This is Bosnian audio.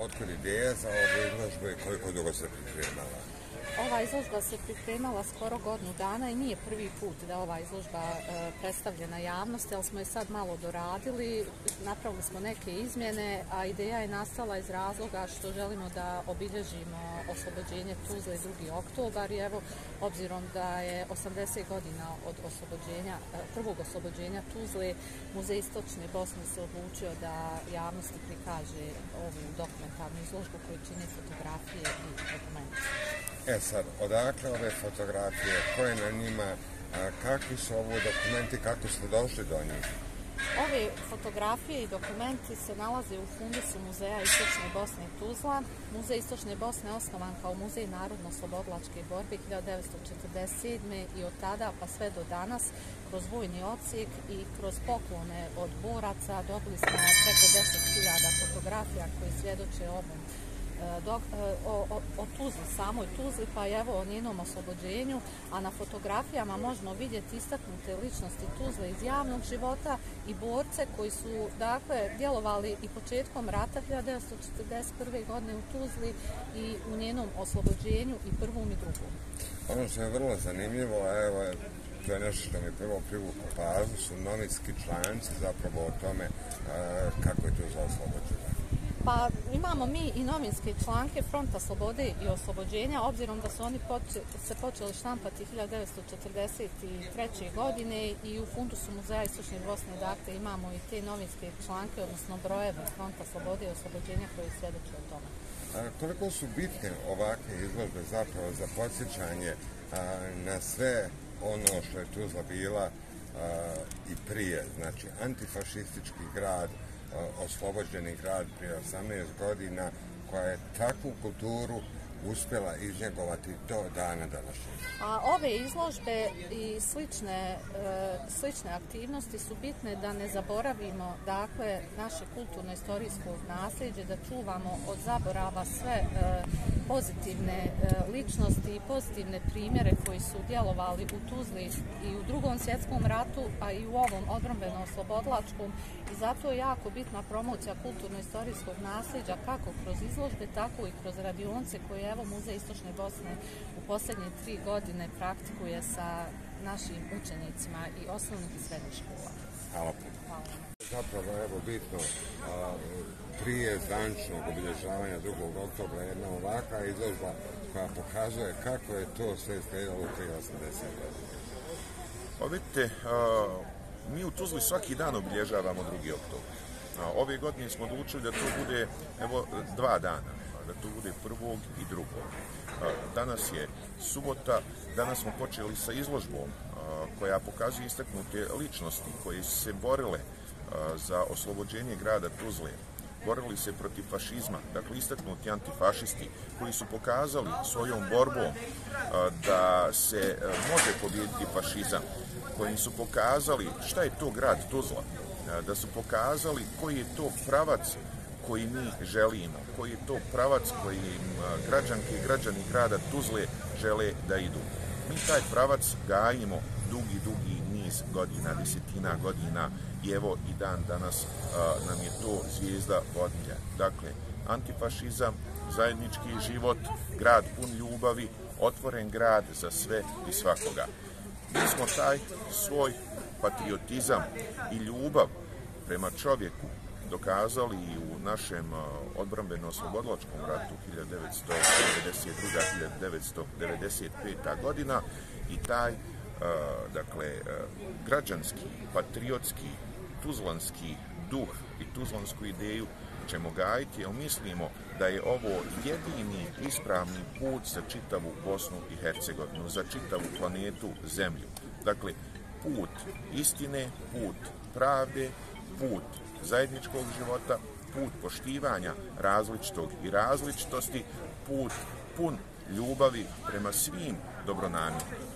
otkud ideja za ovu izložbu i koliko dugo se pripremala? Ova izložba se pripremala skoro godinu dana i nije prvi put da ova izložba predstavljena javnosti, ali smo je sad malo doradili, napravili smo neke izmjene, a ideja je nastala iz razloga što želimo da obilježimo oslobođenje Tuzle 2. oktobar i evo, obzirom da je 80 godina od prvog oslobođenja Tuzle, Muzej Istočne Bosne se odlučio da javnosti prikaže ovu dokumentarnu izložbu koju čine fotografije i dokumenti. Sad, odakle ove fotografije, ko je na njima, kakvi su ovo dokumenti, kako ste došli do njih? Ove fotografije i dokumenti se nalaze u fundusu Muzeja Istočne Bosne i Tuzla. Muzej Istočne Bosne je osnovan kao Muzej narodno-oslobodilačke borbe 1947. i od tada pa sve do danas kroz vojni odsjek i kroz poklone od boraca dobili smo preko 10.000 fotografija koji svjedoče o Tuzli, samoj Tuzli, pa evo o njenom oslobođenju, a na fotografijama možemo vidjeti istaknute ličnosti Tuzle iz javnog života i borce koji su djelovali i početkom rata 1941. godine u Tuzli i u njenom oslobođenju i prvom i drugom. Ono što je vrlo zanimljivo, evo, to je nešto što mi prvo privuklo pažnju, su novinski članci zapravo o tome kako je Tuzla oslobođena. Pa imamo mi i novinske članke Fronta slobode i oslobođenja, obzirom da su oni se počeli štampati 1943. godine i u fundusu Muzeja Istočne Bosne imamo i te novinske članke, odnosno brojeve Fronta slobode i oslobođenja koji svjedoče o tome. Koliko su bitne ovakve izložbe zapravo za podsjećanje na sve ono što je Tuzla bila i prije, znači antifašistički grad, oslobođeni grad prije 18 godina, koja je takvu kulturu uspjela iznjegovati do dana današnjeg. A ove izložbe i slične aktivnosti su bitne da ne zaboravimo naše kulturno-istorijsko nasljeđe, da čuvamo od zaborava sve pozitivne ličnosti i pozitivne primjere koji su djelovali u Tuzli i u Drugom svjetskom ratu, a i u ovom odbrambeno-oslobodilačkom, i zato je jako bitna promocija kulturno-istorijskog nasljeđa kako kroz izložbe, tako i kroz radionce koje evo Muzej Istočne Bosne u posljednje 3 godine praktikuje sa našim učenicima i osnovnih i srednjih škola. Hvala. Zapravo, evo, bitno, prije zvaničnog obilježavanja 2. oktobra jedna ovakva izložba koja pokazuje kako je to sve izgledalo prije 80 godina. Pa vidite, mi u Tuzli svaki dan obilježavamo 2. oktobar. Ove godine smo odlučili da to bude 2 dana, da to bude 1. i 2. Danas je subota, danas smo počeli sa izložbom koja pokazuje istaknute ličnosti koje su se borile za oslobođenje grada Tuzle, borili se protiv fašizma, dakle istaknuti antifašisti koji su pokazali svojom borbom da se može pobijediti fašizam, koji su pokazali šta je to grad Tuzla, da su pokazali koji je to pravac koji mi želimo, koji je to pravac kojim građanke i građani grada Tuzle žele da idu. Mi taj pravac gajimo dugi niz godina, desetina godina i evo i dan danas nam je to zvijezda vodilja. Dakle, antifašizam, zajednički život, grad pun ljubavi, otvoren grad za sve i svakoga. Mi smo taj svoj patriotizam i ljubav prema čovjeku dokazali i u našem odbrambeno-oslobodilačkom ratu 1992-1995. godina i taj građanski, patriotski, tuzlanski duh i tuzlansku ideju ćemo gajiti, jer mislimo da je ovo jedini ispravni put za čitavu Bosnu i Hercegovinu, za čitavu planetu Zemlju. Dakle, put istine, put pravde, put zajedničkog života, put poštivanja različitog i različitosti, put pun ljubavi prema svim dobronamjernim.